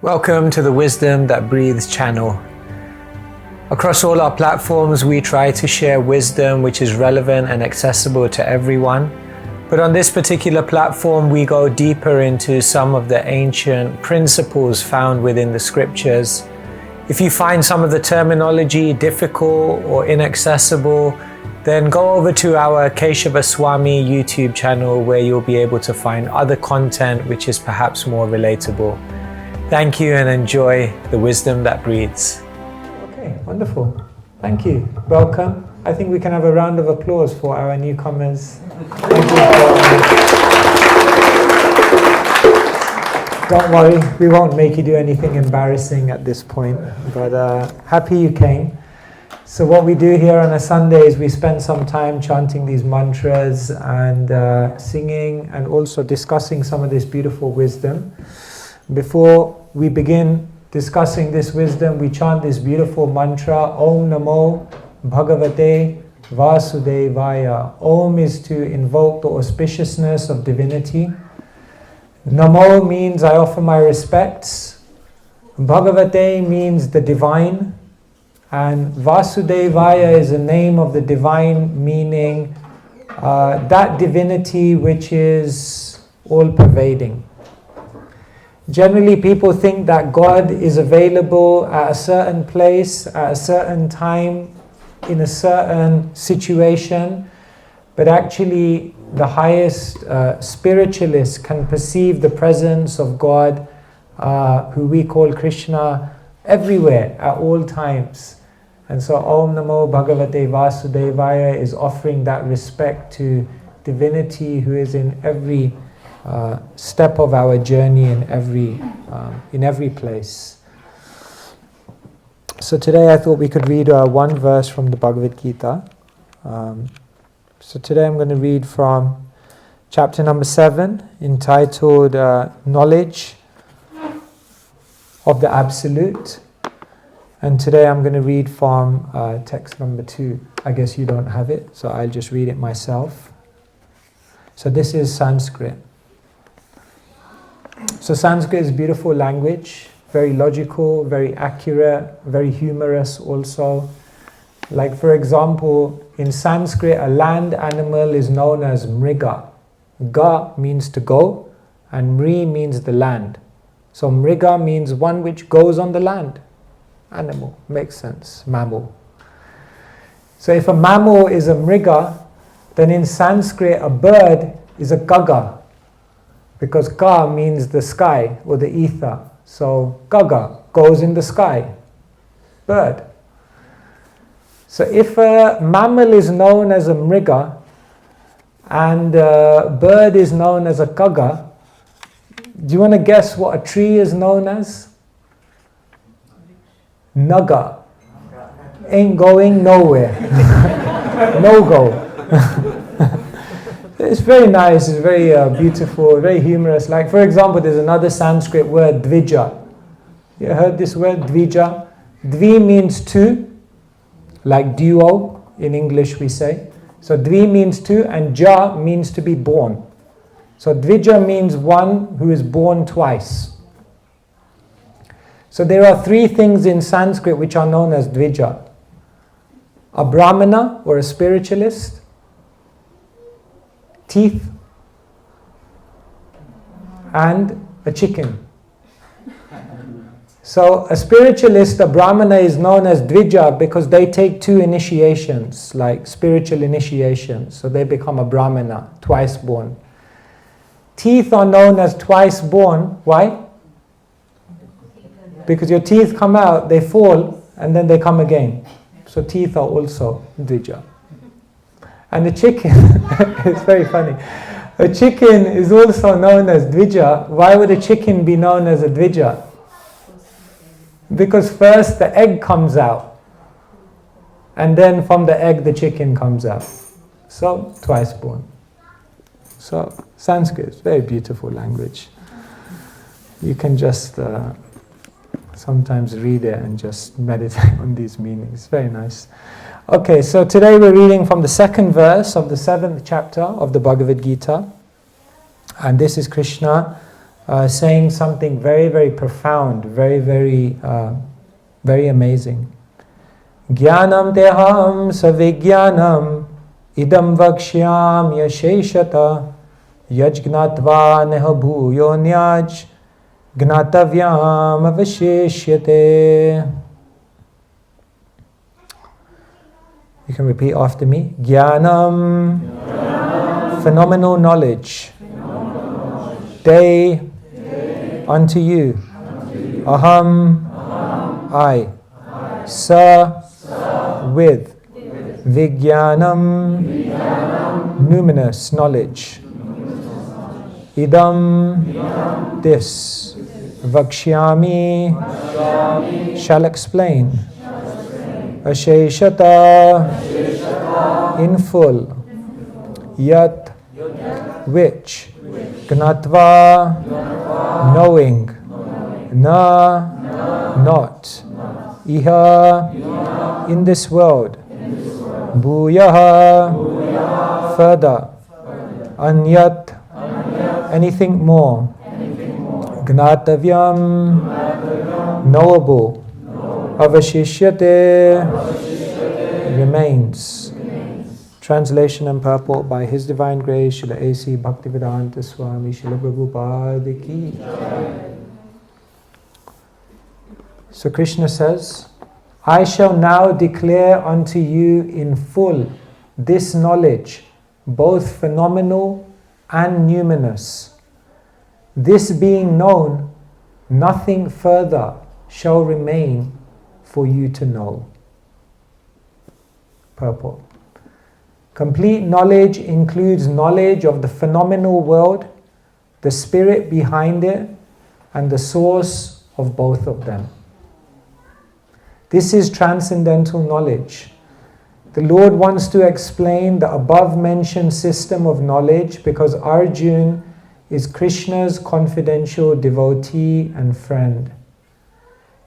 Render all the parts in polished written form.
Welcome to the Wisdom That Breathes channel. Across all our platforms, we try to share wisdom which is relevant and accessible to everyone. But on this particular platform, we go deeper into some of the ancient principles found within the scriptures. If you find some of the terminology difficult or inaccessible, then go over to our Keshava Swami YouTube channel where you'll be able to find other content which is perhaps more relatable. Thank you and enjoy the wisdom that breathes. Okay, wonderful. Thank you. Welcome. I think we can have a round of applause for our newcomers. Thank you. Don't worry, we won't make you do anything embarrassing at this point, but happy you came. So what we do here on a Sunday is we spend some time chanting these mantras and singing and also discussing some of this beautiful wisdom. Before we begin discussing this wisdom, we chant this beautiful mantra, Om Namo Bhagavate Vasudevaya. Om is to invoke the auspiciousness of divinity. Namo means I offer my respects. Bhagavate means the divine. And Vasudevaya is a name of the divine, meaning that divinity which is all-pervading. Generally, people think that God is available at a certain place, at a certain time, in a certain situation, but actually the highest spiritualists can perceive the presence of God, who we call Krishna, everywhere, at all times. And so Om Namo Bhagavate Vasudevaya is offering that respect to divinity who is in every step of our journey, in every place. So today I thought we could read one verse from the Bhagavad Gita. So today I'm going to read from chapter number 7, entitled Knowledge of the Absolute. And today I'm going to read from text number 2. I guess you don't have it, so I'll just read it myself. So this is Sanskrit. So Sanskrit is a beautiful language, very logical, very accurate, very humorous also. Like for example, in Sanskrit, a land animal is known as mriga. Ga means to go, and mri means the land. So mriga means one which goes on the land. Animal, makes sense, mammal. So if a mammal is a mriga, then in Sanskrit a bird is a gaga, because ka means the sky or the ether. So gaga goes in the sky, bird. So if a mammal is known as a mriga and a bird is known as a gaga, do you want to guess what a tree is known as? Naga. Ain't going nowhere. No go. It's very nice, it's very beautiful, very humorous. Like for example, there's another Sanskrit word, dvija. You heard this word, dvija? Dvi means two, like duo in English we say. So dvi means two and ja means to be born. So dvija means one who is born twice. So there are three things in Sanskrit which are known as dvija. A brahmana or a spiritualist, teeth, and a chicken. So a spiritualist, a brahmana, is known as dvija because they take 2 initiations, like spiritual initiations. So they become a brahmana, twice born. Teeth are known as twice born. Why? Because your teeth come out, they fall, and then they come again. So teeth are also dvija. And the chicken, it's very funny. A chicken is also known as dvija. Why would a chicken be known as a dvija? Because first the egg comes out, and then from the egg the chicken comes out. So twice born. So Sanskrit is a very beautiful language. You can just sometimes read it and just meditate on these meanings. Very nice. Okay, so today we're reading from the 2nd verse of the 7th chapter of the Bhagavad Gita. And this is Krishna saying something very, very profound, very, very amazing. Jnanam teham savijnanam idam vakshyam yasheshata yajgnatva neha bhuyo nyaj gnatavyam avasheshyate. You can repeat after me. Jnanam, phenomenal knowledge. Day, unto you. Aham, I. Sa, with. Vijnanam, numinous knowledge. Idam, this. Vakshyami, shall explain. Asheshata, in full. Yat, which. Gnatva, knowing. Na, not. Iha, in this world. Bhuyaha, further. Anyat, anything more. Gnatavyam, knowable. Avashishyate, remains. Translation and purport by His Divine Grace, Srila A.C. Bhaktivedanta Swami, Srila Prabhupada Ki. So Krishna says, I shall now declare unto you in full this knowledge, both phenomenal and numinous. This being known, nothing further shall remain for you to know. Purport. Complete knowledge includes knowledge of the phenomenal world, the spirit behind it, and the source of both of them. This is transcendental knowledge. The Lord wants to explain the above-mentioned system of knowledge because Arjuna is Krishna's confidential devotee and friend.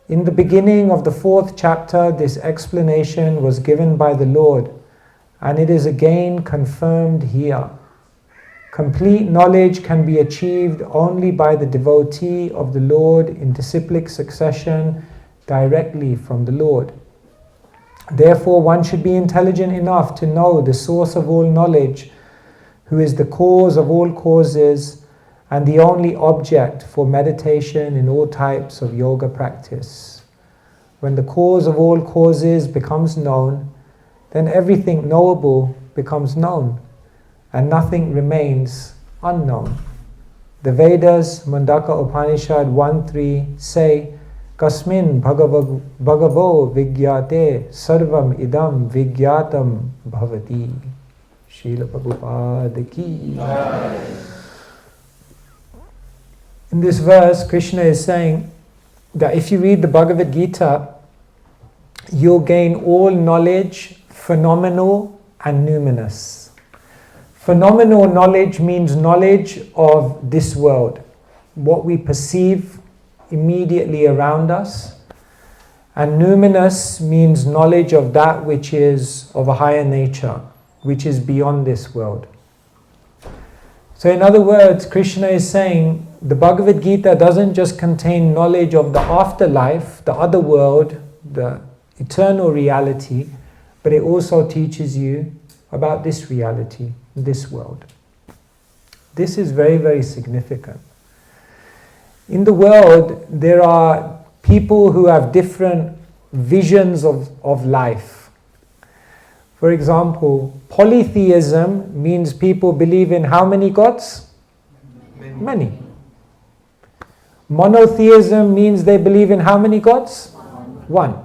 In the beginning of the 4th chapter, this explanation was given by the Lord, and it is again confirmed here. Complete knowledge can be achieved only by the devotee of the Lord in disciplic succession directly from the Lord. Therefore, one should be intelligent enough to know the source of all knowledge, who is the cause of all causes and the only object for meditation in all types of yoga practice. When the cause of all causes becomes known, then everything knowable becomes known, and nothing remains unknown. The Vedas, Mundaka Upanishad 1.3 say, Kasmin bhagavo vigyate sarvam idam vigyatam bhavati. Srila Prabhupada Ki. In this verse, Krishna is saying that if you read the Bhagavad Gita, you'll gain all knowledge, phenomenal and numinous. Phenomenal knowledge means knowledge of this world, what we perceive immediately around us. And numinous means knowledge of that which is of a higher nature, which is beyond this world. So in other words, Krishna is saying the Bhagavad Gita doesn't just contain knowledge of the afterlife, the other world, the eternal reality, but it also teaches you about this reality, this world. This is very, very significant. In the world, there are people who have different visions of life. For example, polytheism means people believe in how many gods? Many. Monotheism means they believe in how many gods? One.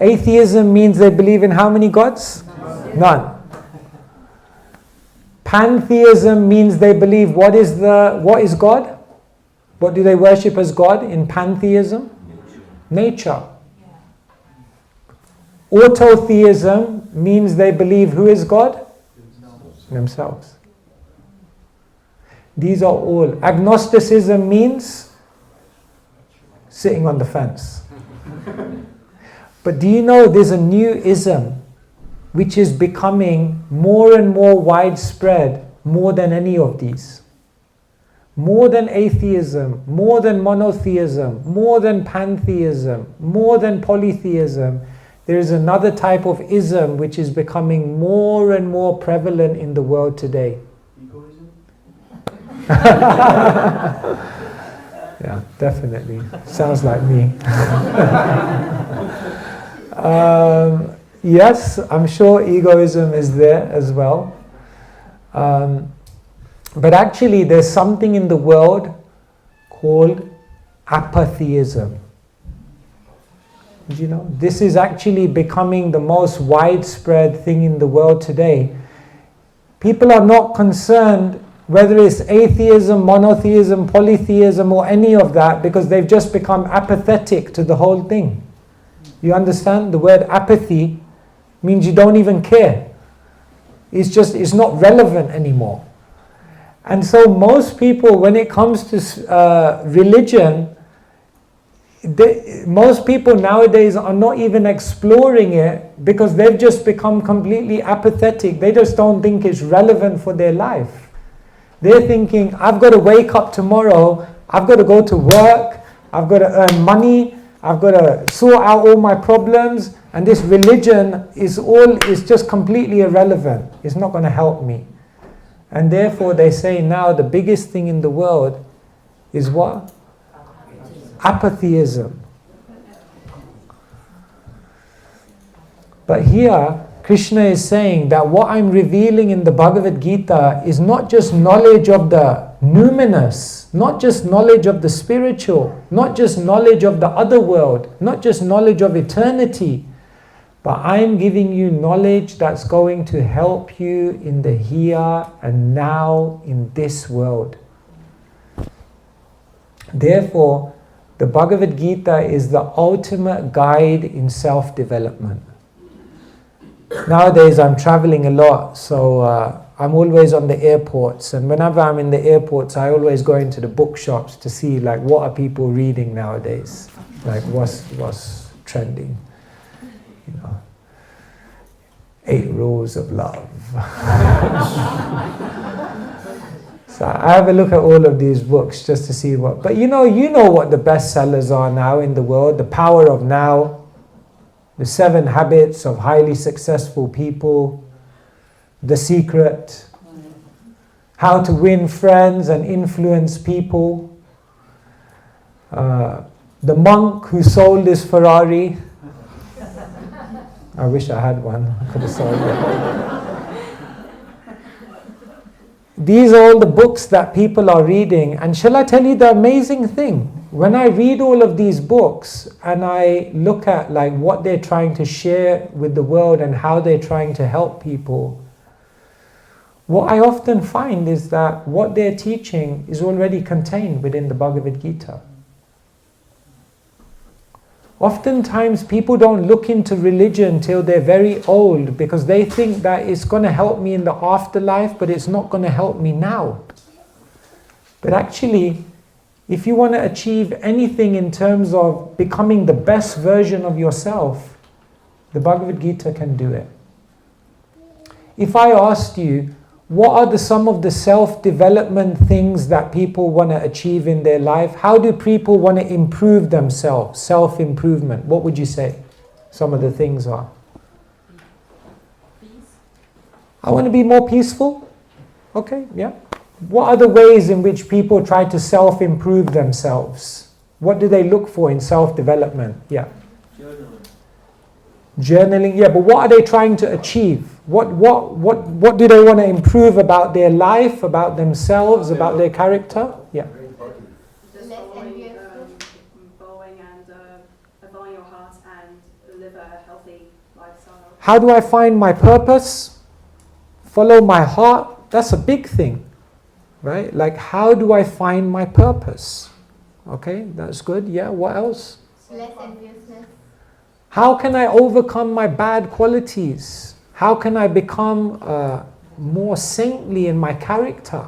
Atheism means they believe in how many gods? None. Pantheism means they believe what is God? What do they worship as God in pantheism? Nature. Autotheism means they believe who is God? Themselves. These are all. Agnosticism means sitting on the fence. But do you know there's a new ism which is becoming more and more widespread, more than any of these? more than atheism, more than monotheism, more than pantheism, more than polytheism, there is another type of ism which is becoming more and more prevalent in the world today. Egoism? Yeah, definitely. Sounds like me. Yes, I'm sure egoism is there as well. But actually there's something in the world called apatheism. You know, this is actually becoming the most widespread thing in the world today. People are not concerned whether it's atheism, monotheism, polytheism or any of that, because they've just become apathetic to the whole thing. You understand? The word apathy means you don't even care. It's not relevant anymore. And so most people, when it comes to religion, most people nowadays are not even exploring it because they've just become completely apathetic. They just don't think it's relevant for their life. They're thinking, I've got to wake up tomorrow, I've got to go to work, I've got to earn money, I've got to sort out all my problems, and this religion is just completely irrelevant. It's not going to help me. And therefore they say now the biggest thing in the world is what? Apatheism. But here Krishna is saying that what I'm revealing in the Bhagavad Gita is not just knowledge of the numinous, not just knowledge of the spiritual, not just knowledge of the other world, not just knowledge of eternity, but I'm giving you knowledge that's going to help you in the here and now in this world. Therefore, the Bhagavad Gita is the ultimate guide in self-development. Nowadays I'm traveling a lot, so I'm always on the airports, and whenever I'm in the airports I always go into the bookshops to see like what are people reading nowadays, like what's trending, you know, 8 Rules of Love. So I have a look at all of these books just to see what, but you know what the bestsellers are now in the world: The Power of Now, The 7 Habits of Highly Successful People, The Secret, How to Win Friends and Influence People, The Monk Who Sold His Ferrari. I wish I had one, I could have sold it. These are all the books that people are reading, and shall I tell you the amazing thing? When I read all of these books and I look at like what they're trying to share with the world and how they're trying to help people, what I often find is that what they're teaching is already contained within the Bhagavad Gita. Oftentimes people don't look into religion till they're very old because they think that it's going to help me in the afterlife, but it's not going to help me now. But actually, if you want to achieve anything in terms of becoming the best version of yourself, the Bhagavad Gita can do it. If I asked you, what are some of the self-development things that people want to achieve in their life? How do people want to improve themselves? Self-improvement. What would you say some of the things are? Peace. I want to be more peaceful. Okay, yeah. What are the ways in which people try to self-improve themselves? What do they look for in self-development? Yeah. Journaling, yeah, but what are they trying to achieve? What do they want to improve about their life, about themselves, about their character? Yeah. Just following your heart and live a healthy lifestyle. How do I find my purpose? Follow my heart. That's a big thing, right? Like, how do I find my purpose? Okay, that's good. Yeah, what else? Less enviousness. How can I overcome my bad qualities? How can I become more saintly in my character?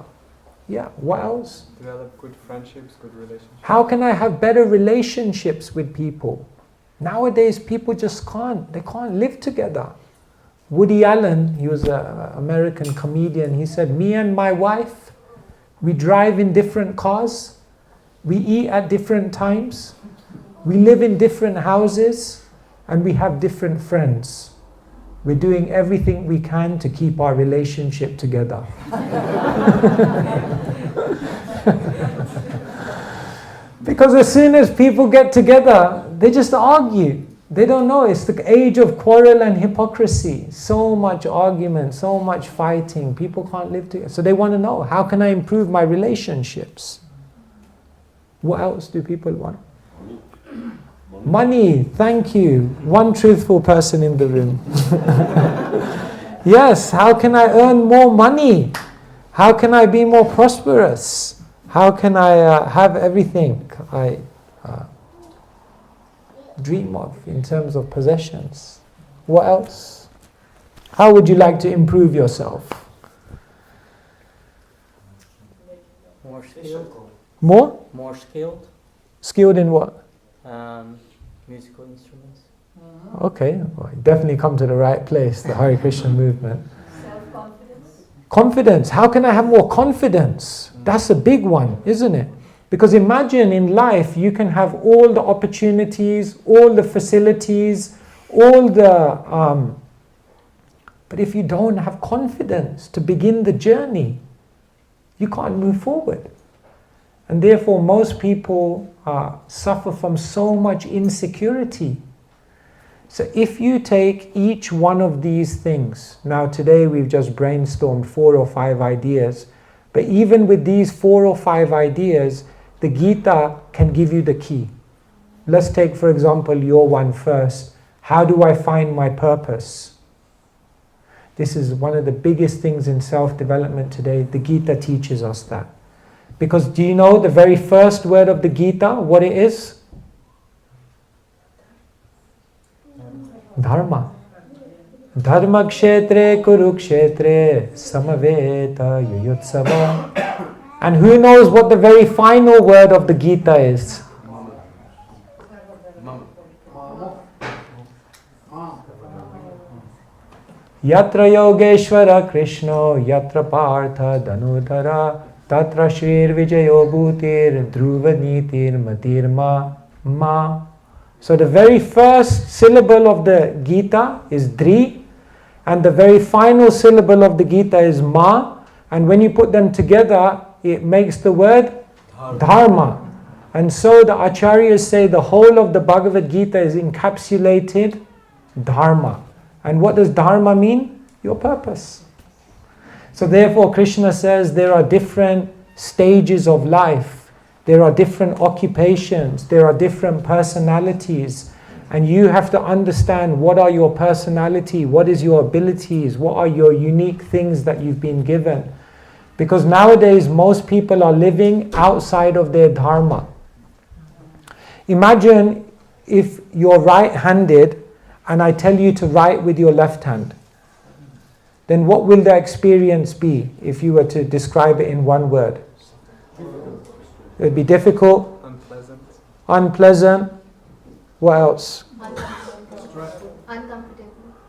Yeah, what else? Develop good friendships, good relationships. How can I have better relationships with people? Nowadays, people just can't. They can't live together. Woody Allen, he was an American comedian, he said, me and my wife, We drive in different cars. We eat at different times. We live in different houses. And we have different friends. We're doing everything we can to keep our relationship together. Because as soon as people get together, they just argue. They don't know. It's the age of quarrel and hypocrisy. So much argument, so much fighting. People can't live together. So they want to know, how can I improve my relationships? What else do people want? Money, thank you. One truthful person in the room. Yes, how can I earn more money? How can I be more prosperous? How can I have everything I dream of in terms of possessions? What else? How would you like to improve yourself? More skilled. More? More skilled. Skilled in what? Musical instruments. Okay, well, you definitely come to the right place, the Hare Krishna movement. Self-confidence. Confidence. How can I have more confidence? That's a big one, isn't it? Because imagine in life you can have all the opportunities, all the facilities, all the... but if you don't have confidence to begin the journey, you can't move forward. And therefore most people suffer from so much insecurity. So if you take each one of these things, now today we've just brainstormed 4 or 5 ideas, but even with these 4 or 5 ideas, the Gita can give you the key. Let's take, for example, your one first. How do I find my purpose? This is one of the biggest things in self-development today. The Gita teaches us that. Because do you know the very first word of the Gita, what it is? Dharma. Dharma kshetre kurukshetre samaveta yuyutsava. And who knows what the very final word of the Gita is? Yatra yogeshwara krishno yatra partha dhanudhara tatra shrir vijayo bhutir dhruva nitir matir ma. So the very first syllable of the Gita is Dri, and the very final syllable of the Gita is Ma, and when you put them together, it makes the word Dharma. And so the Acharyas say the whole of the Bhagavad Gita is encapsulated Dharma. And what does Dharma mean? Your purpose. So therefore Krishna says there are different stages of life. There are different occupations, there are different personalities, and you have to understand what are your personality, what is your abilities, what are your unique things that you've been given. Because nowadays most people are living outside of their dharma. Imagine if you're right-handed and I tell you to write with your left hand. Then what will the experience be if you were to describe it in one word? It would be difficult, unpleasant. What else?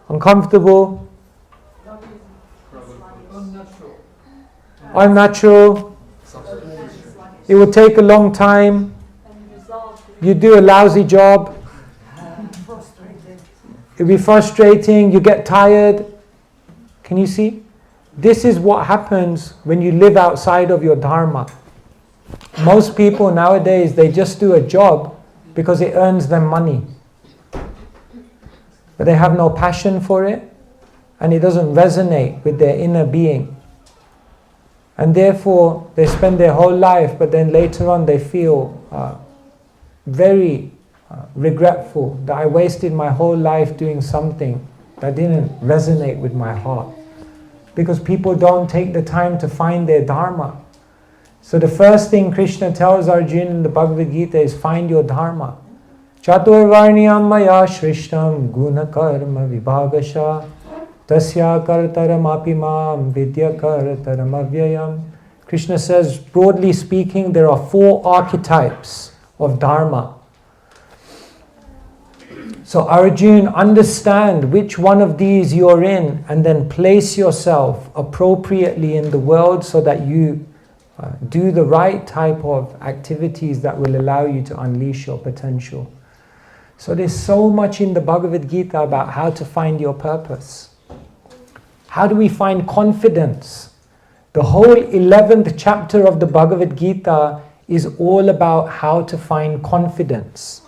Uncomfortable, unnatural. It would take a long time. You do a lousy job. It would be frustrating. You get tired. Can you see? This is what happens when you live outside of your dharma. Most people nowadays, they just do a job because it earns them money. But they have no passion for it, and it doesn't resonate with their inner being. And therefore, they spend their whole life, but then later on they feel very regretful that I wasted my whole life doing something that didn't resonate with my heart. Because people don't take the time to find their dharma. So the first thing Krishna tells Arjuna in the Bhagavad Gita is find your dharma. Chaturvarniyam maya shrishtam guna karma vibhagasha tasya kartaram apimam vidya kartaram avyayam. Krishna says, broadly speaking, there are 4 archetypes of dharma. So Arjuna, understand which one of these you're in and then place yourself appropriately in the world so that you Do the right type of activities that will allow you to unleash your potential. So there's so much in the Bhagavad Gita about how to find your purpose. How do we find confidence? The whole 11th chapter of the Bhagavad Gita is all about how to find confidence.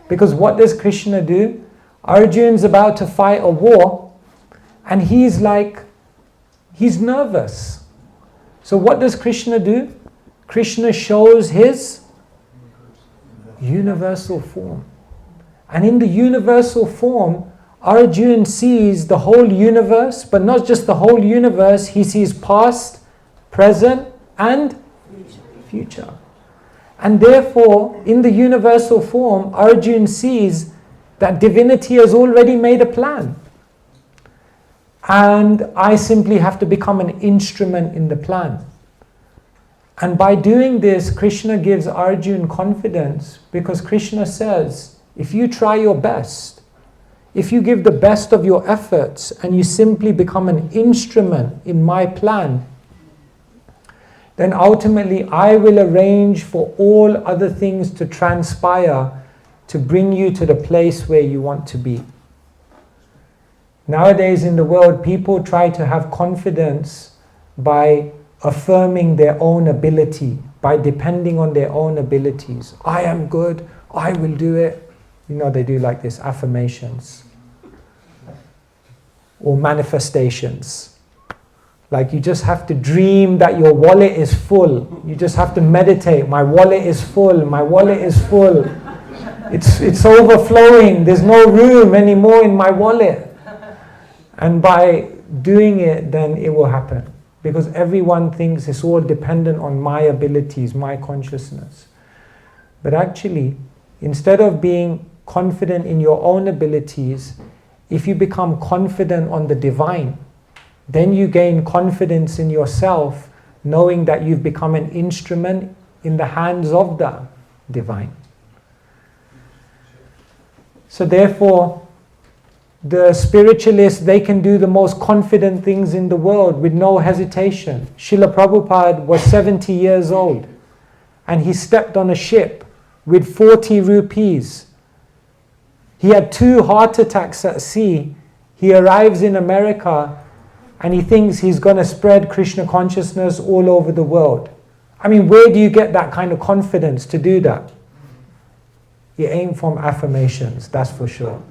Because what does Krishna do? Arjun's about to fight a war and he's nervous. So what does Krishna do? Krishna shows his universal form. And in the universal form, Arjun sees the whole universe, but not just the whole universe, he sees past, present, and future. And therefore, in the universal form, Arjun sees that divinity has already made a plan. And I simply have to become an instrument in the plan. And by doing this, Krishna gives Arjun confidence, because Krishna says, if you try your best, if you give the best of your efforts and you simply become an instrument in my plan, then ultimately I will arrange for all other things to transpire to bring you to the place where you want to be. Nowadays in the world, people try to have confidence by affirming their own ability, by depending on their own abilities. I am good, I will do it. You know, they do like this, affirmations. Or manifestations. Like you just have to dream that your wallet is full. You just have to meditate. My wallet is full, my wallet is full. It's overflowing, there's no room anymore in my wallet. And by doing it, then it will happen. Because everyone thinks it's all dependent on my abilities, my consciousness. But actually, instead of being confident in your own abilities, if you become confident on the divine, then you gain confidence in yourself, knowing that you've become an instrument in the hands of the divine. So therefore, the spiritualists, they can do the most confident things in the world with no hesitation. Srila Prabhupada was 70 years old and he stepped on a ship with 40 rupees. He had 2 heart attacks at sea. He arrives in America and he thinks he's going to spread Krishna consciousness all over the world. I mean, where do you get that kind of confidence to do that? It ain't from affirmations, that's for sure.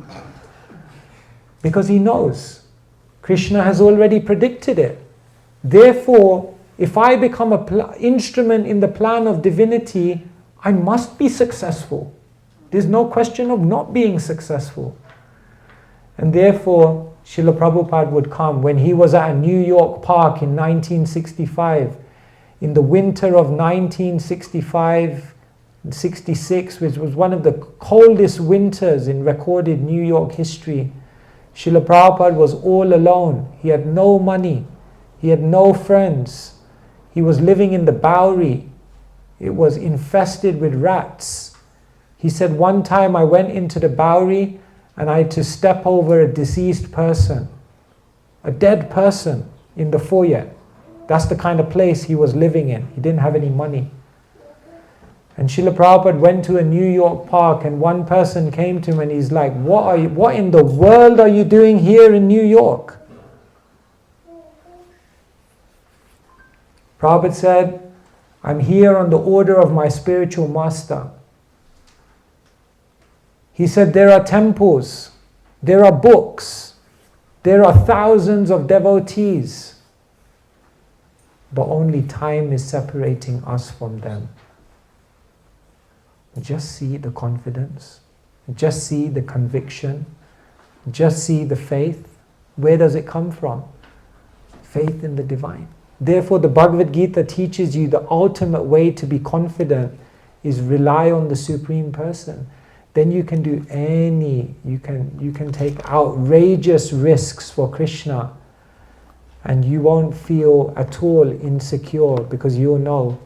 Because he knows Krishna has already predicted it. Therefore, if I become an instrument in the plan of divinity, I must be successful. There's no question of not being successful. And therefore, Srila Prabhupada would come when he was at a New York park in 1965. In the winter of 1965-66, which was one of the coldest winters in recorded New York history, Srila Prabhupada was all alone. He had no money. He had no friends. He was living in the Bowery. It was infested with rats. He said, one time I went into the Bowery and I had to step over a deceased person, a dead person in the foyer. That's the kind of place he was living in. He didn't have any money. And Srila Prabhupada went to a New York park and one person came to him and he's like, what in the world are you doing here in New York? Prabhupada said, I'm here on the order of my spiritual master. He said, there are temples, there are books, there are thousands of devotees, but only time is separating us from them. Just see the confidence, just see the conviction, just see the faith. Where does it come from? Faith in the divine. Therefore, the Bhagavad Gita teaches you the ultimate way to be confident is rely on the Supreme Person. Then you can do you can take outrageous risks for Krishna and you won't feel at all insecure because you'll know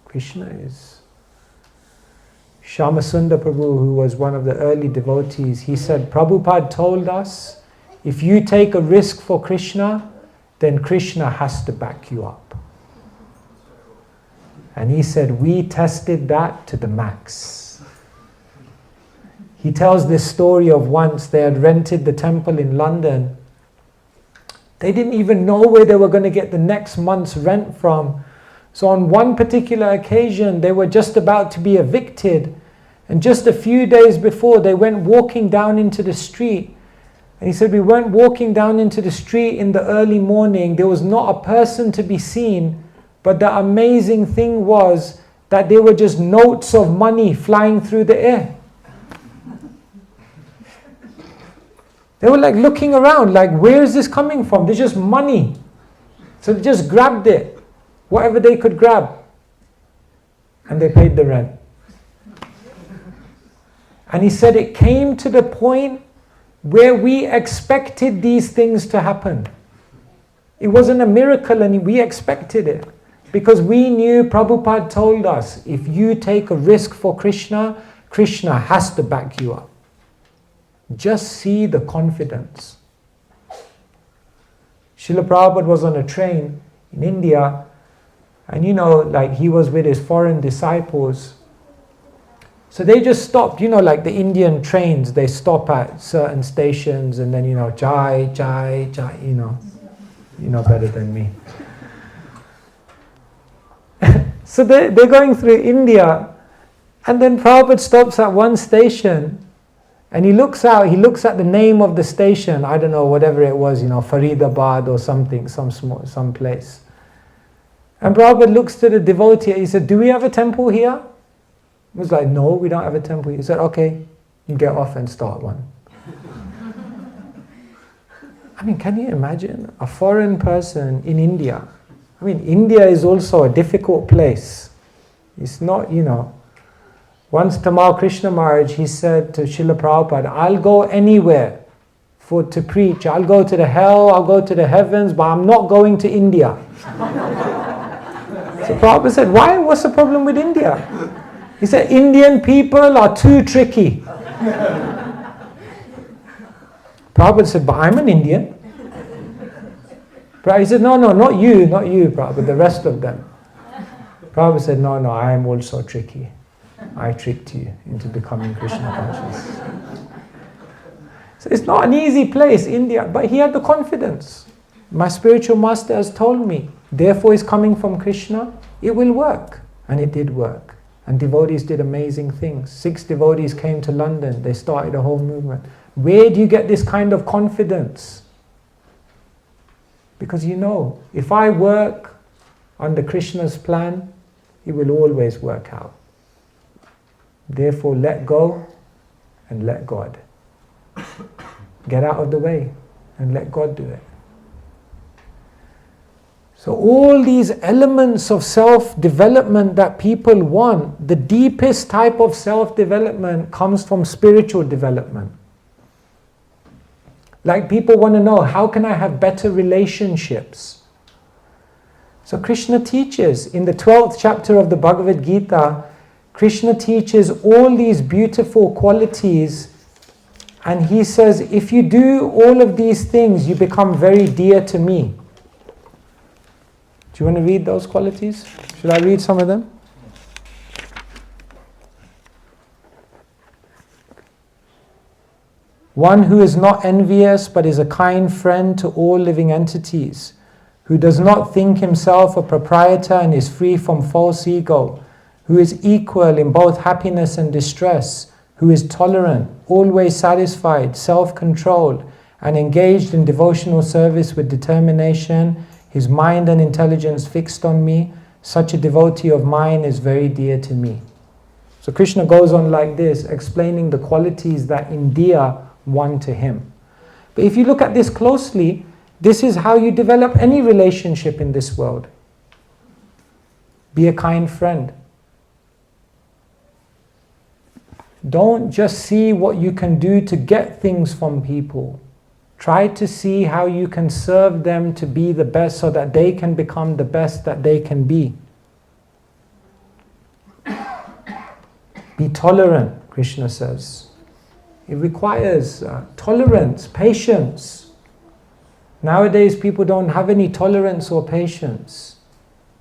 Krishna is. Shyamasundar Prabhu, who was one of the early devotees, he said, Prabhupada told us, if you take a risk for Krishna, then Krishna has to back you up. And he said, we tested that to the max. He tells this story of once they had rented the temple in London. They didn't even know where they were going to get the next month's rent from. So on one particular occasion, they were just about to be evicted. And just a few days before, they went walking down into the street. And he said, we went walking down into the street in the early morning. There was not a person to be seen. But the amazing thing was that there were just notes of money flying through the air. They were like looking around, like, where is this coming from? There's just money. So they just grabbed it, whatever they could grab. And they paid the rent. And he said it came to the point where we expected these things to happen. It wasn't a miracle, and we expected it. Because we knew, Prabhupada told us, if you take a risk for Krishna, Krishna has to back you up. Just see the confidence. Srila Prabhupada was on a train in India, and like he was with his foreign disciples. So they just stopped, like the Indian trains, they stop at certain stations and then, Jai, Jai, Jai, you know better than me. So they're going through India, and then Prabhupada stops at one station, and he looks out, he looks at the name of the station, I don't know, whatever it was, Faridabad or something, some place. And Prabhupada looks to the devotee, he said, do we have a temple here? He was like, no, we don't have a temple. He said, okay, you get off and start one. I mean, can you imagine a foreign person in India? I mean, India is also a difficult place. It's not, Once Tamal Krishna Maharaj, he said to Srila Prabhupada, I'll go anywhere to preach. I'll go to the hell, I'll go to the heavens, but I'm not going to India. So Prabhupada said, why? What's the problem with India? He said, Indian people are too tricky. Prabhupada said, but I'm an Indian. He said, no, not you, Prabhupada, the rest of them. Prabhupada said, no, I am also tricky. I tricked you into becoming Krishna conscious. So it's not an easy place, India, but he had the confidence. My spiritual master has told me, therefore it's coming from Krishna, it will work. And it did work. And devotees did amazing things. 6 devotees came to London, they started a whole movement. Where do you get this kind of confidence? Because if I work under Krishna's plan, it will always work out. Therefore, let go and let God. Get out of the way and let God do it. So all these elements of self-development that people want, the deepest type of self-development comes from spiritual development. Like people want to know, how can I have better relationships? So Krishna teaches, in the 12th chapter of the Bhagavad Gita, Krishna teaches all these beautiful qualities, and he says, if you do all of these things, you become very dear to me. Do you want to read those qualities? Should I read some of them? One who is not envious but is a kind friend to all living entities, who does not think himself a proprietor and is free from false ego, who is equal in both happiness and distress, who is tolerant, always satisfied, self-controlled, and engaged in devotional service with determination, his mind and intelligence fixed on me, such a devotee of mine is very dear to me. So Krishna goes on like this, explaining the qualities that endear one to him. But if you look at this closely, this is how you develop any relationship in this world. Be a kind friend. Don't just see what you can do to get things from people. Try to see how you can serve them to be the best so that they can become the best that they can be. Be tolerant, Krishna says. It requires tolerance, patience. Nowadays people don't have any tolerance or patience.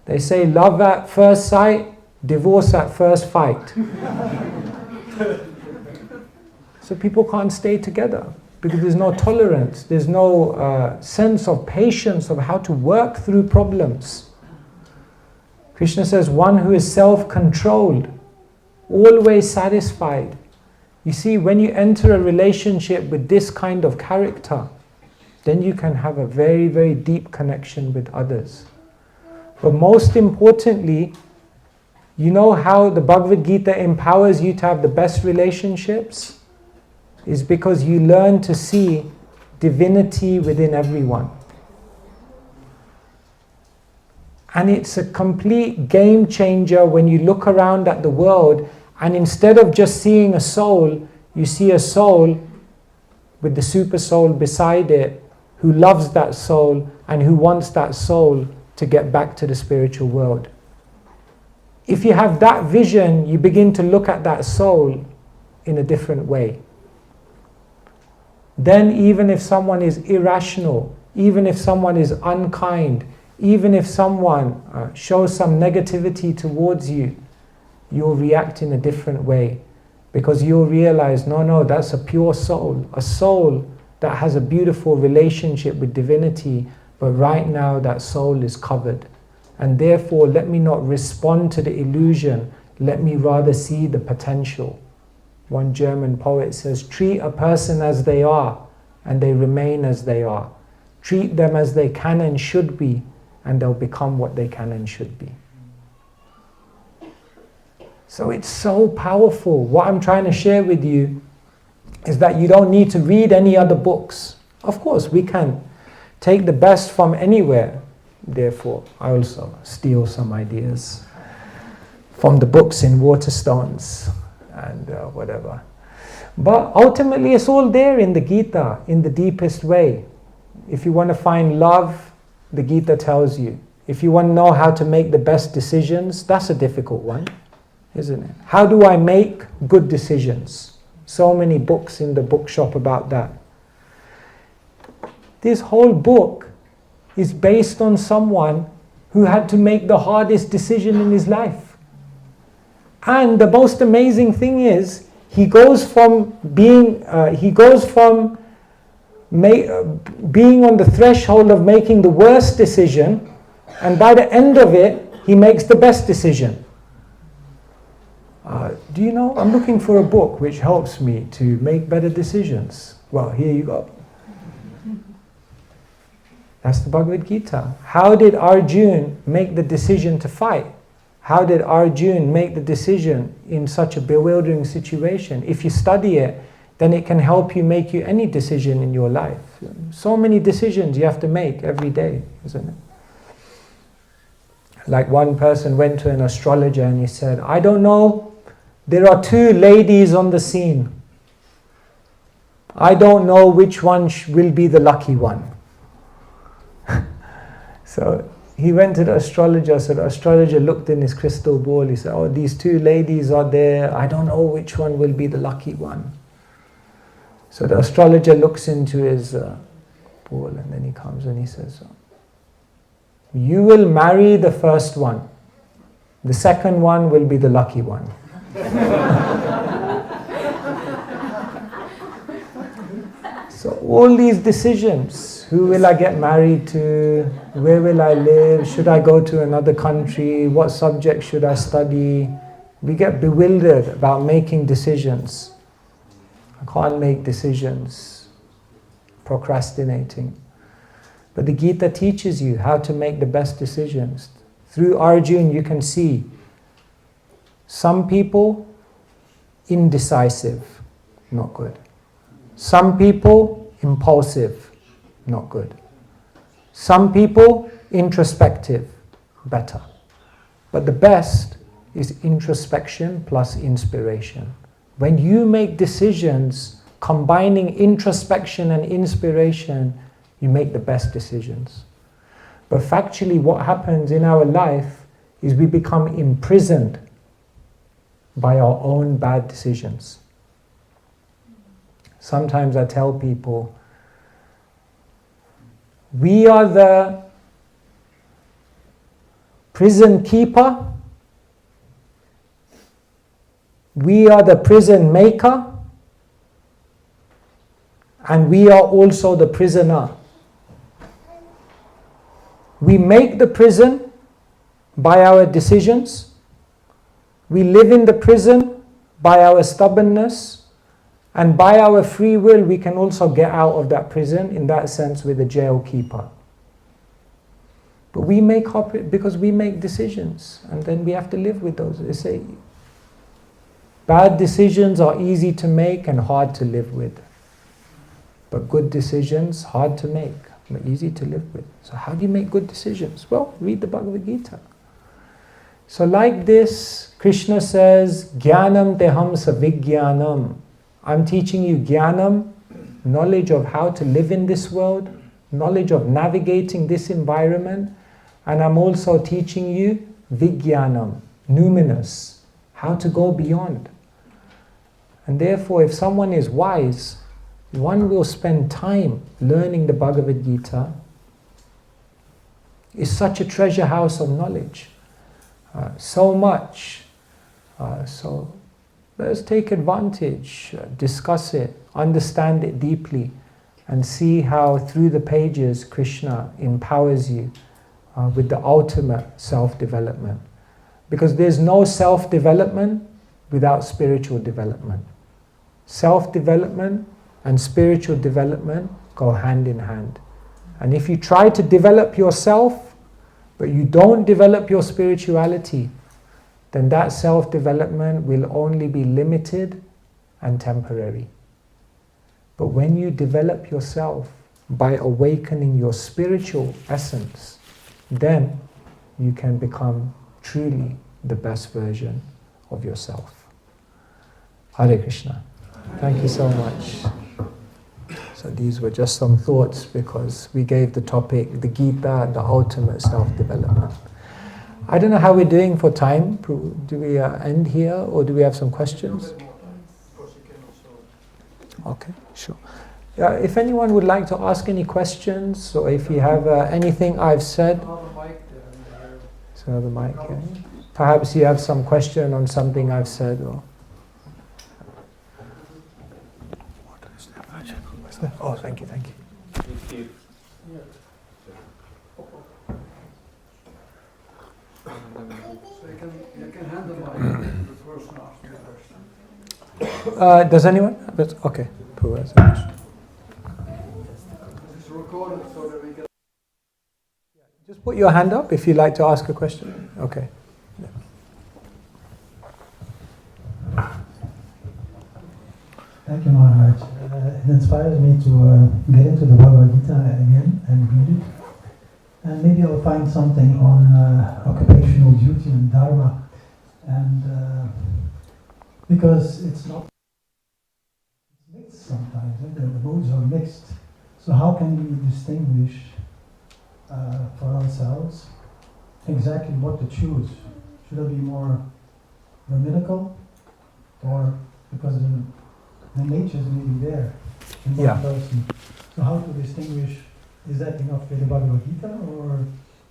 They say love at first sight, divorce at first fight. So people can't stay together because there's no tolerance, there's no sense of patience of how to work through problems. Krishna says one who is self-controlled, always satisfied. You see, when you enter a relationship with this kind of character, then you can have a very, very deep connection with others. But most importantly, you know how the Bhagavad Gita empowers you to have the best relationships? Is because you learn to see divinity within everyone. And it's a complete game changer when you look around at the world and instead of just seeing a soul, you see a soul with the super soul beside it who loves that soul and who wants that soul to get back to the spiritual world. If you have that vision, you begin to look at that soul in a different way. Then even if someone is irrational, even if someone is unkind, even if someone shows some negativity towards you, you'll react in a different way because you'll realize, no, that's a pure soul, a soul that has a beautiful relationship with divinity, but right now that soul is covered. And therefore, let me not respond to the illusion, let me rather see the potential. One German poet says, treat a person as they are, and they remain as they are. Treat them as they can and should be, and they'll become what they can and should be. So it's so powerful. What I'm trying to share with you is that you don't need to read any other books. Of course, we can take the best from anywhere. Therefore, I also steal some ideas from the books in Waterstones and whatever. But ultimately, it's all there in the Gita, in the deepest way. If you want to find love, the Gita tells you. If you want to know how to make the best decisions, that's a difficult one, isn't it? How do I make good decisions? So many books in the bookshop about that. This whole book is based on someone who had to make the hardest decision in his life. And the most amazing thing is, he goes from being on the threshold of making the worst decision, and by the end of it, he makes the best decision. Do you know, I'm looking for a book which helps me to make better decisions. Well, here you go. That's the Bhagavad Gita. How did Arjuna make the decision to fight? How did Arjuna make the decision in such a bewildering situation? If you study it, then it can help you make you any decision in your life. So many decisions you have to make every day, isn't it? Like one person went to an astrologer and he said, I don't know, there are two ladies on the scene. I don't know which one will be the lucky one. So he went to the astrologer, so the astrologer looked in his crystal ball, he said, oh, these two ladies are there, I don't know which one will be the lucky one. So the astrologer looks into his ball and then he comes and he says, you will marry the first one, the second one will be the lucky one. So all these decisions, who will I get married to, where will I live, should I go to another country, what subject should I study, we get bewildered about making decisions. I can't make decisions, procrastinating. But the Gita teaches you how to make the best decisions. Through Arjuna you can see some people indecisive, not good. Some people impulsive, not good. Some people introspective, better. But the best is introspection plus inspiration. When you make decisions combining introspection and inspiration, you make the best decisions. But factually what happens in our life is we become imprisoned by our own bad decisions. Sometimes I tell people, we are the prison keeper, we are the prison maker, and we are also the prisoner. We make the prison by our decisions. We live in the prison by our stubbornness. And by our free will, we can also get out of that prison. In that sense, we're the jail keeper. But we make because we make decisions, and then we have to live with those. They say bad decisions are easy to make and hard to live with. But good decisions, hard to make, but easy to live with. So how do you make good decisions? Well, read the Bhagavad Gita. So like this, Krishna says, Jnanam teham savijnanam. I'm teaching you jnanam, knowledge of how to live in this world, knowledge of navigating this environment, and I'm also teaching you vijnanam, numinous, how to go beyond. And therefore, if someone is wise, one will spend time learning the Bhagavad Gita. It's such a treasure house of knowledge. So much. So let's take advantage, discuss it, understand it deeply, and see how through the pages Krishna empowers you with the ultimate self-development. Because there's no self-development without spiritual development. Self-development and spiritual development go hand in hand. And if you try to develop yourself, but you don't develop your spirituality, then that self-development will only be limited and temporary. But when you develop yourself by awakening your spiritual essence, then you can become truly the best version of yourself. Hare Krishna. Thank you so much. So these were just some thoughts because we gave the topic, the Gita, the ultimate self-development. I don't know how we're doing for time. Do we end here or do we have some questions? Okay, sure. If anyone would like to ask any questions, or if you have anything I've said. So the mic. Yeah. Perhaps you have some question on something I've said. Or oh, thank you. Thank you. So you can handle the person asking the question. does anyone? Okay. It's recorded so that we can. Just put your hand up if you'd like to ask a question. Okay. Yeah. Thank you, Maharaj. It inspires me to get into the Bhagavad Gita again and read it. And maybe I'll find something on occupational duty and dharma. And because it's mixed sometimes, the modes are mixed. So how can we distinguish for ourselves exactly what to choose? Should it be more Brahminical, or because the nature is really there in one person? So how to distinguish? Is that enough with the Bhagavad Gita, or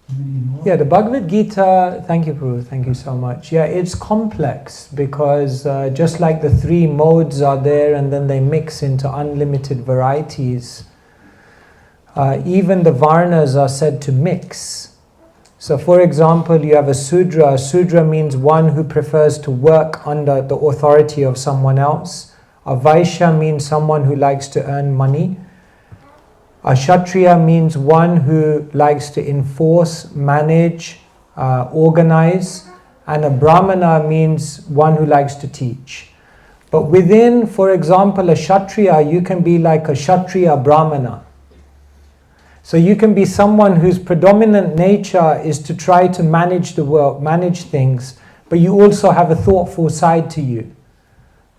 do we need more? Yeah, the Bhagavad Gita, thank you, Prabhu, thank you so much. Yeah, it's complex because just like the three modes are there and then they mix into unlimited varieties, even the Varnas are said to mix. So for example, you have a Sudra. A Sudra means one who prefers to work under the authority of someone else. A Vaishya means someone who likes to earn money. A Kshatriya means one who likes to enforce, manage, organize. And a Brahmana means one who likes to teach. But within, for example, a Kshatriya, you can be like a Kshatriya Brahmana. So you can be someone whose predominant nature is to try to manage the world, manage things, but you also have a thoughtful side to you,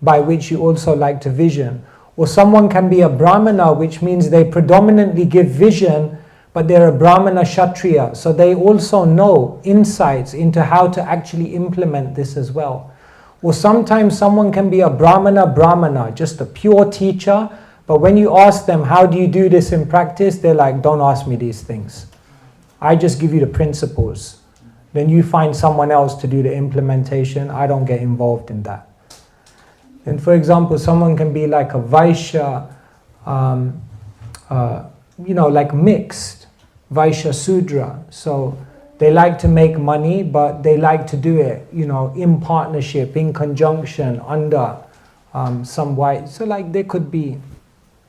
by which you also like to vision. Or someone can be a Brahmana, which means they predominantly give vision, but they're a Brahmana Kshatriya. So they also know insights into how to actually implement this as well. Or sometimes someone can be a Brahmana, just a pure teacher, but when you ask them, how do you do this in practice? They're like, don't ask me these things. I just give you the principles. then you find someone else to do the implementation. I don't get involved in that. And for example, someone can be like a Vaishya, like mixed, Vaishya Sudra. So they like to make money, but they like to do it, in partnership, in conjunction, under some white. So like they could be.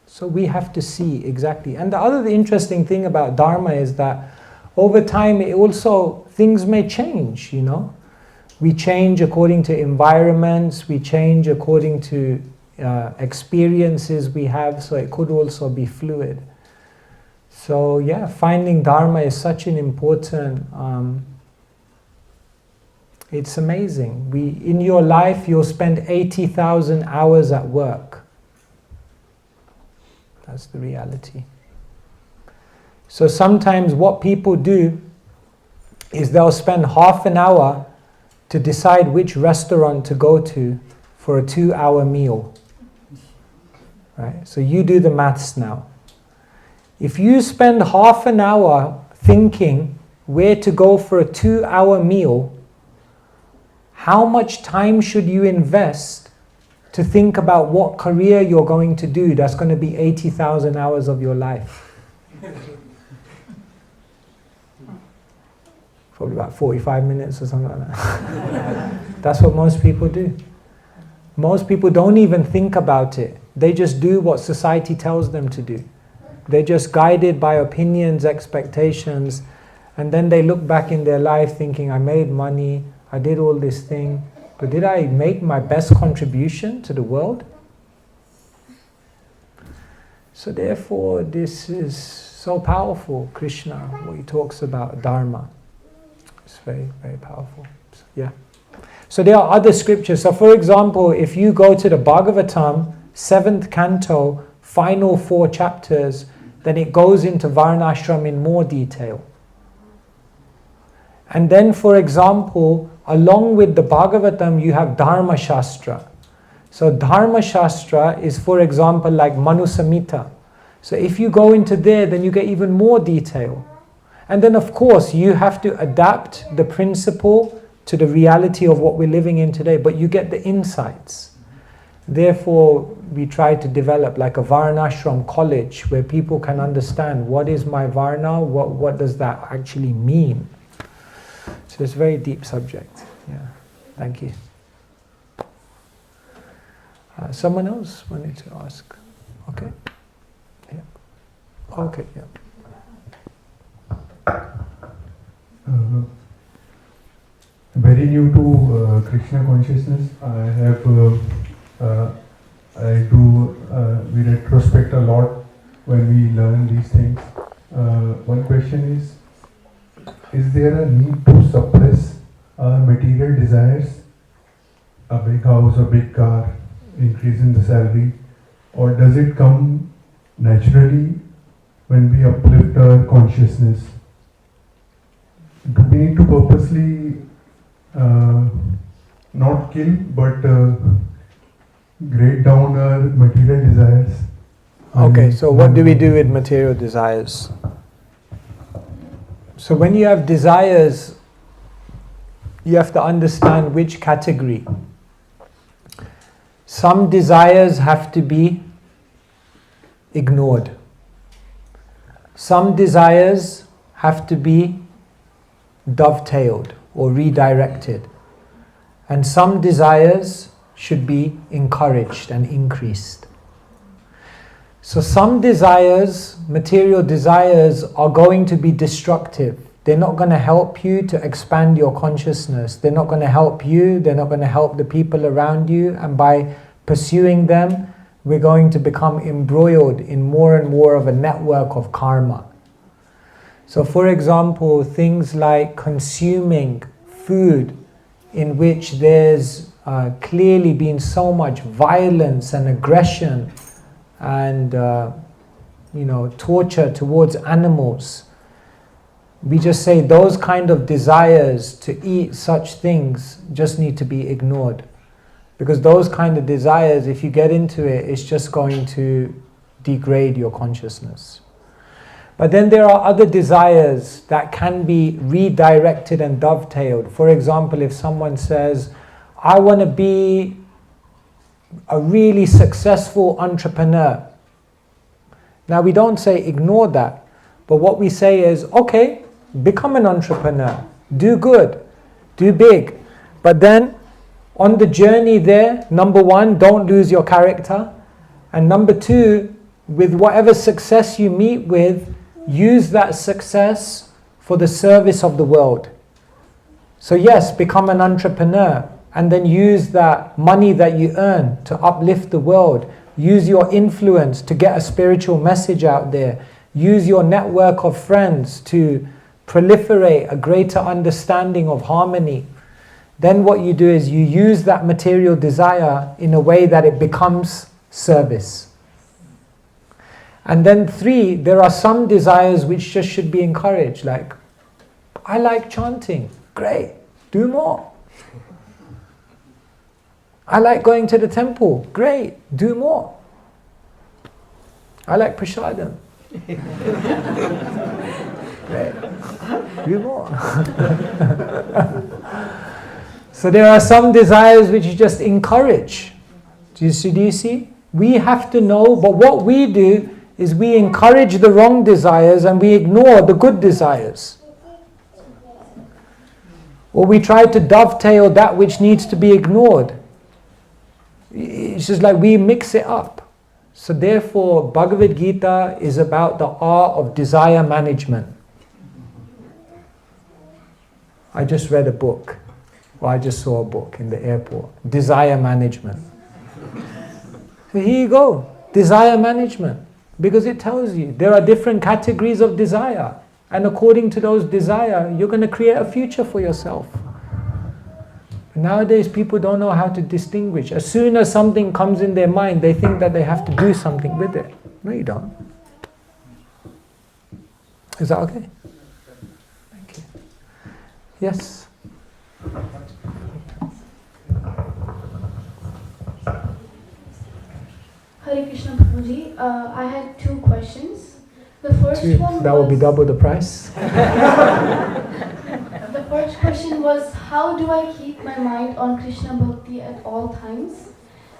So we have to see exactly. And the other interesting thing about Dharma is that over time, things may change, We change according to environments, we change according to experiences we have, so it could also be fluid. So yeah, finding Dharma is such an important, it's amazing. In your life, you'll spend 80,000 hours at work. That's the reality. So sometimes what people do is they'll spend half an hour to decide which restaurant to go to for a 2-hour meal. Right? So you do the maths now. If you spend half an hour thinking where to go for a 2-hour meal, how much time should you invest to think about what career you're going to do that's going to be 80,000 hours of your life? Probably about 45 minutes or something like that. That's what most people do. Most people don't even think about it. They just do what society tells them to do. They're just guided by opinions, expectations, and then they look back in their life thinking, I made money, I did all this thing, but did I make my best contribution to the world? So therefore, this is so powerful, Krishna, what he talks about, Dharma. It's very, very powerful. So, yeah. So there are other scriptures. So for example, if you go to the Bhagavatam, 7th canto, final 4 chapters, then it goes into Varnashram in more detail. And then, for example, along with the Bhagavatam, you have Dharma Shastra. So Dharma Shastra is, for example, like Manu Samhita. So if you go into there, then you get even more detail. And then, of course, you have to adapt the principle to the reality of what we're living in today, but you get the insights. Therefore, we try to develop like a Varnashram college where people can understand what is my Varna, what does that actually mean. So it's a very deep subject. Yeah, thank you. Someone else wanted to ask? Okay. Yeah. Okay, yeah. Very new to Krishna consciousness. We retrospect a lot when we learn these things. One question is there a need to suppress our material desires, a big house, a big car, increase in the salary, or does it come naturally when we uplift our consciousness? Do we need to purposely not kill but grade down our material desires? Okay, so what do we do with material desires? So when you have desires, you have to understand which category. Some desires have to be ignored. Some desires have to be dovetailed or redirected. And some desires should be encouraged and increased. So some desires, material desires, are going to be destructive. They're not going to help you to expand your consciousness. They're not going to help you. They're not going to help the people around you. And by pursuing them, we're going to become embroiled in more and more of a network of karma. So for example, things like consuming food in which there's clearly been so much violence and aggression and torture towards animals. We just say those kind of desires to eat such things just need to be ignored. Because those kind of desires, if you get into it, it's just going to degrade your consciousness. But then there are other desires that can be redirected and dovetailed. For example, if someone says, I want to be a really successful entrepreneur. Now we don't say ignore that, but what we say is, okay, become an entrepreneur, do good, do big. But then on the journey there, number one, don't lose your character. And number two, with whatever success you meet with, use that success for the service of the world. So yes, become an entrepreneur and then use that money that you earn to uplift the world. Use your influence to get a spiritual message out there. Use your network of friends to proliferate a greater understanding of harmony. Then what you do is you use that material desire in a way that it becomes service. And then three, there are some desires which just should be encouraged, like, I like chanting, great, do more. I like going to the temple, great, do more. I like prasadam, great, do more. So there are some desires which you just encourage. Do you see? We have to know, but what we do is we encourage the wrong desires and we ignore the good desires. Or we try to dovetail that which needs to be ignored. It's just like we mix it up. So therefore, Bhagavad Gita is about the art of desire management. I just read a book. Well, I just saw a book in the airport. Desire management. So here you go. Desire management. Because it tells you there are different categories of desire. And according to those desires, you're going to create a future for yourself. But nowadays, people don't know how to distinguish. As soon as something comes in their mind, they think that they have to do something with it. No, you don't. Is that okay? Thank you. Yes? Hare Krishna Prabhuji, I had two questions. The first one that was, will be double the price. The first question was, how do I keep my mind on Krishna Bhakti at all times?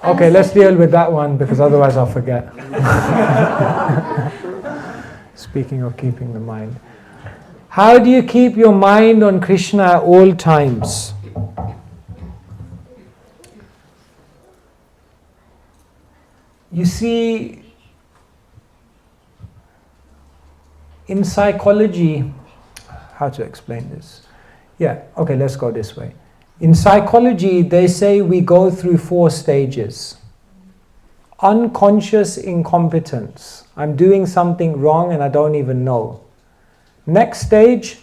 And Okay, let's deal with that one because otherwise I'll forget. Speaking of keeping the mind. How do you keep your mind on Krishna at all times? You see, in psychology, how to explain this? Yeah, okay, let's go this way. In psychology, they say we go through 4 stages. Unconscious incompetence. I'm doing something wrong and I don't even know. Next stage,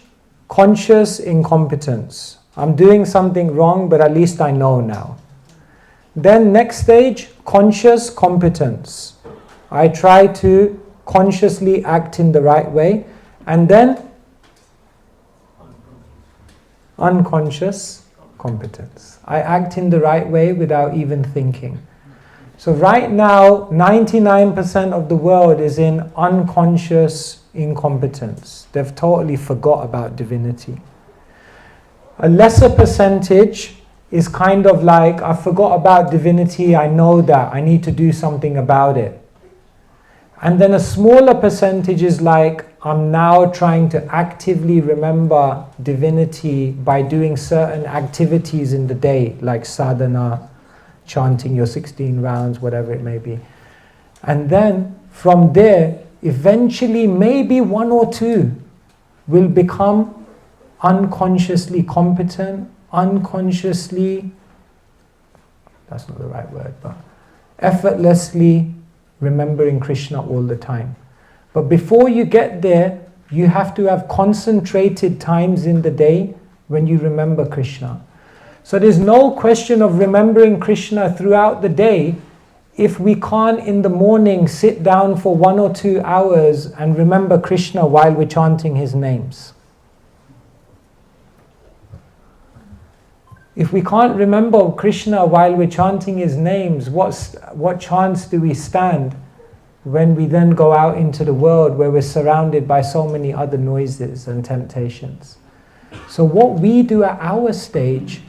conscious incompetence. I'm doing something wrong, but at least I know now. Then next stage, conscious competence. I try to consciously act in the right way. And then unconscious competence. I act in the right way without even thinking. So right now, 99% of the world is in unconscious incompetence. They've totally forgot about divinity. A lesser percentage is kind of like, I forgot about divinity, I know that, I need to do something about it. And then a smaller percentage is like, I'm now trying to actively remember divinity by doing certain activities in the day, like sadhana, chanting your 16 rounds, whatever it may be. And then from there, eventually maybe 1 or 2 will become unconsciously competent, unconsciously, that's not the right word, but effortlessly remembering Krishna all the time. But before you get there, you have to have concentrated times in the day when you remember Krishna. So there's no question of remembering Krishna throughout the day if we can't in the morning sit down for 1 or 2 hours and remember Krishna while we're chanting his names. If we can't remember Krishna while we're chanting his names, what chance do we stand when we then go out into the world where we're surrounded by so many other noises and temptations. So what we do at our stage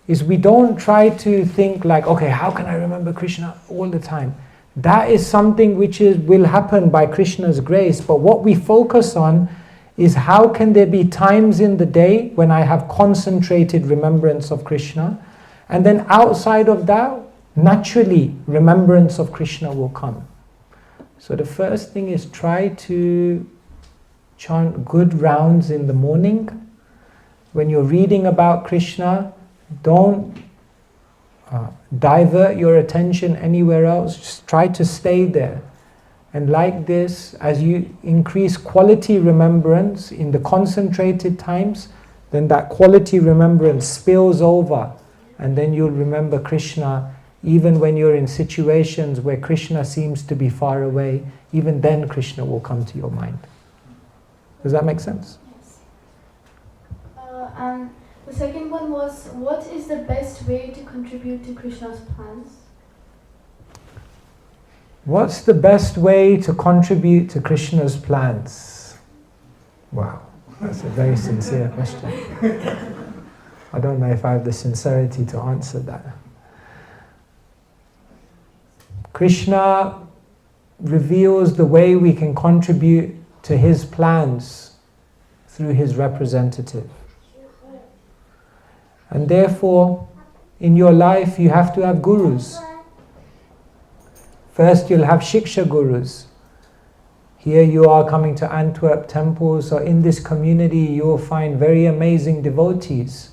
is we don't try to think like, okay, how can I remember Krishna all the time? That is something which will happen by Krishna's grace, but what we focus on is how can there be times in the day when I have concentrated remembrance of Krishna, and then outside of that, naturally remembrance of Krishna will come. So the first thing is try to chant good rounds in the morning. When you're reading about Krishna, don't divert your attention anywhere else. Just try to stay there. And like this, as you increase quality remembrance in the concentrated times, then that quality remembrance spills over, and then you'll remember Krishna even when you're in situations where Krishna seems to be far away. Even then Krishna will come to your mind. Does that make sense? Yes. And the second one was, what is the best way to contribute to Krishna's plans? What's the best way to contribute to Krishna's plans? Wow, that's a very sincere question. I don't know if I have the sincerity to answer that. Krishna reveals the way we can contribute to his plans through his representative. And therefore, in your life you have to have gurus. First you'll have Shiksha gurus. Here you are coming to Antwerp temple, so in this community you will find very amazing devotees.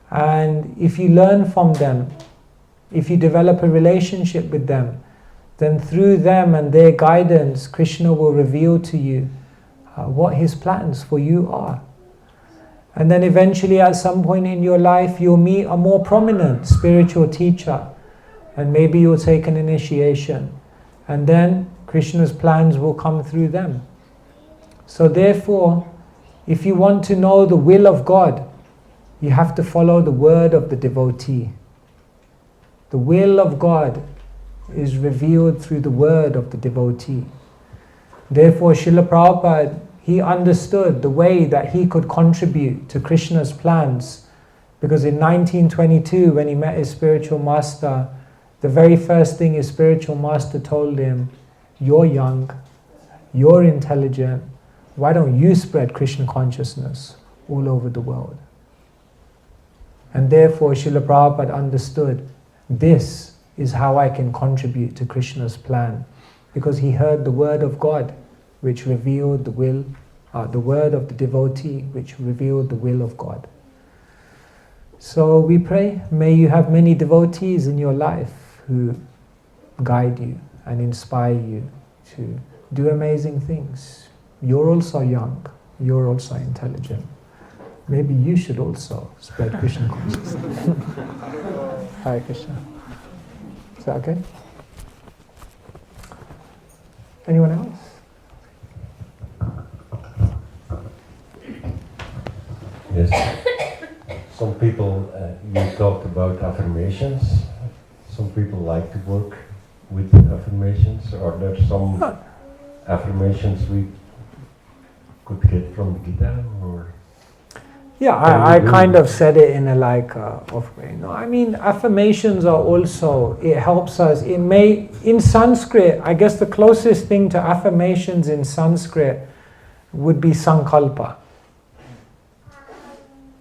And if you learn from them, if you develop a relationship with them, then through them and their guidance, Krishna will reveal to you what his plans for you are. And then eventually at some point in your life you'll meet a more prominent spiritual teacher, and maybe you'll take an initiation, and then Krishna's plans will come through them. So therefore, if you want to know the will of God, you have to follow the word of the devotee. The will of God is revealed through the word of the devotee. Therefore, Srila Prabhupada, he understood the way that he could contribute to Krishna's plans, because in 1922, when he met his spiritual master, the very first thing his spiritual master told him, you're young, you're intelligent, why don't you spread Krishna consciousness all over the world? And therefore Srila Prabhupada understood, this is how I can contribute to Krishna's plan, because he heard the word of God which revealed the will, the word of the devotee which revealed the will of God. So we pray, may you have many devotees in your life who guide you and inspire you to do amazing things. You're also young, you're also intelligent. Maybe you should also spread Krishna consciousness. Hare Krishna. Is that okay? Anyone else? Yes. Some people, you talked about affirmations. Some people like to work with affirmations. Are there some affirmations we could get from the Gita, or? Yeah, I kind of said it in a off way. No, I mean, affirmations are also, it helps us. It may, in Sanskrit, I guess the closest thing to affirmations in Sanskrit would be sankalpa.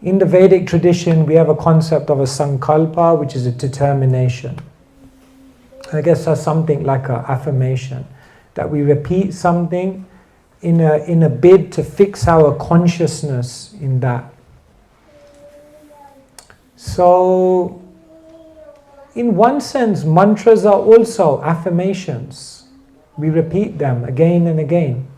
In the Vedic tradition, we have a concept of a sankalpa, which is a determination. I guess that's something like an affirmation, that we repeat something in a bid to fix our consciousness in that. So, in one sense, mantras are also affirmations. We repeat them again and again,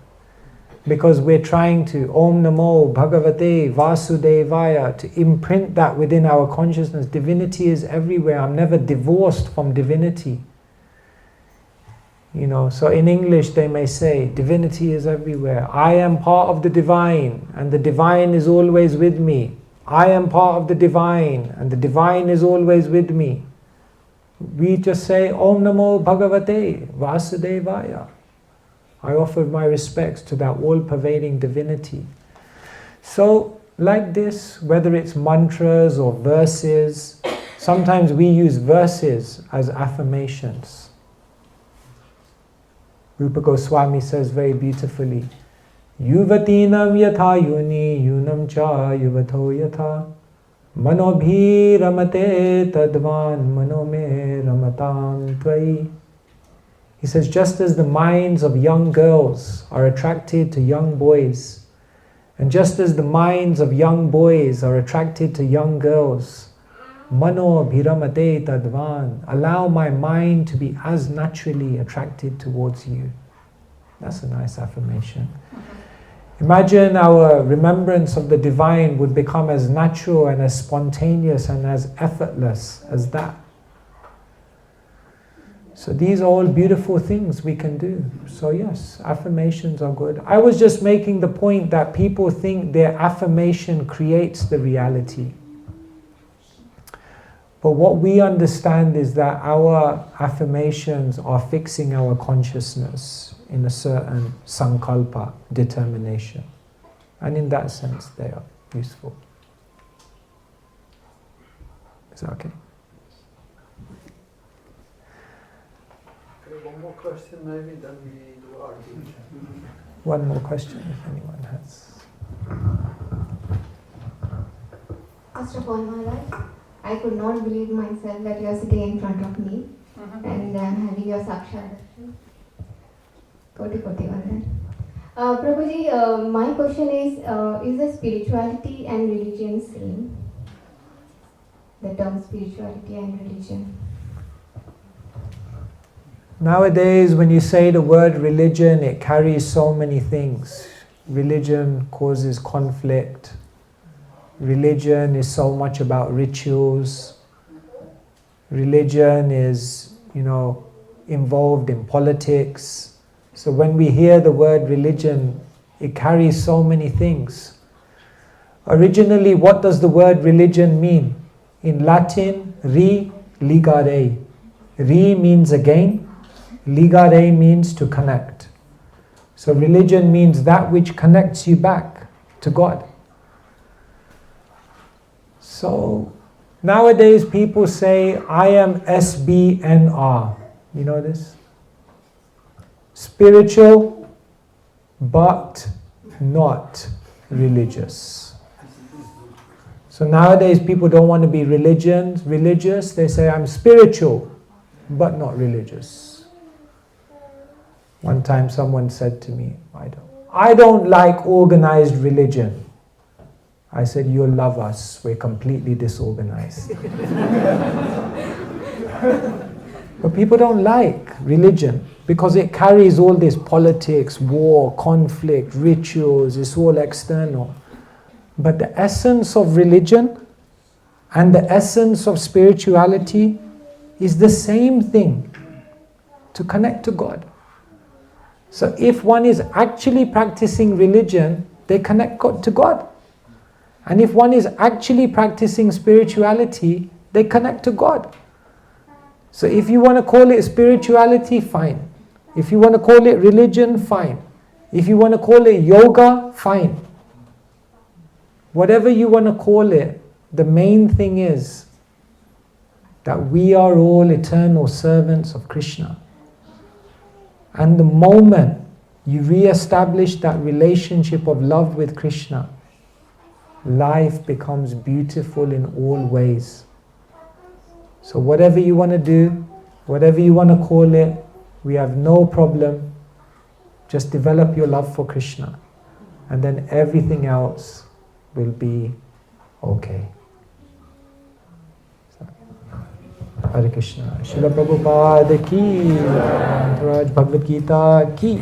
because we're trying to Om Namo Bhagavate Vasudevaya, to imprint that within our consciousness. Divinity is everywhere. I'm never divorced from divinity. You know, so in English they may say, divinity is everywhere. I am part of the divine, and the divine is always with me. I am part of the divine, and the divine is always with me. We just say Om Namo Bhagavate Vasudevaya. I offered my respects to that all-pervading divinity. So, like this, whether it's mantras or verses, sometimes we use verses as affirmations. Rupa Goswami says very beautifully, Yuvatinam yatha yuni yunam cha yuvato yatha manobhi ramate tadvan manome ramatam tvai. He says, just as the minds of young girls are attracted to young boys, and just as the minds of young boys are attracted to young girls, mano bhiramate tadvan, allow my mind to be as naturally attracted towards you. That's a nice affirmation. Imagine our remembrance of the divine would become as natural and as spontaneous and as effortless as that. So these are all beautiful things we can do. So yes, affirmations are good. I was just making the point that people think their affirmation creates the reality. But what we understand is that our affirmations are fixing our consciousness in a certain sankalpa, determination. And in that sense, they are useful. Is that okay? Okay, one more question maybe, then we do our teaching. One more question if anyone has. Master Paul Maharaj, I could not believe myself that you are sitting in front of me and having your Sakshat Darshan. Koti Vandan. Prabhuji, my question is the spirituality and religion same? The term spirituality and religion. Nowadays, when you say the word religion, it carries so many things. Religion causes conflict. Religion is so much about rituals. Religion is, involved in politics. So when we hear the word religion, it carries so many things. Originally, what does the word religion mean? In Latin, ligare. Re means again. Ligare means to connect. So religion means that which connects you back to God. So nowadays people say, I am SBNR. You know this? Spiritual, but not religious. So nowadays people don't want to be religious. They say, I'm spiritual, but not religious. One time someone said to me, I don't like organized religion. I said, you'll love us. We're completely disorganized. But people don't like religion because it carries all this politics, war, conflict, rituals. It's all external. But the essence of religion and the essence of spirituality is the same thing, to connect to God. So if one is actually practicing religion, they connect to God. And if one is actually practicing spirituality, they connect to God. So if you want to call it spirituality, fine. If you want to call it religion, fine. If you want to call it yoga, fine. Whatever you want to call it, the main thing is that we are all eternal servants of Krishna. And the moment you re-establish that relationship of love with Krishna, life becomes beautiful in all ways. So whatever you want to do, whatever you want to call it, we have no problem. Just develop your love for Krishna, and then everything else will be okay. Hare Krishna. Srila Prabhupada ki, Maharaj Bhagavad Gita ki.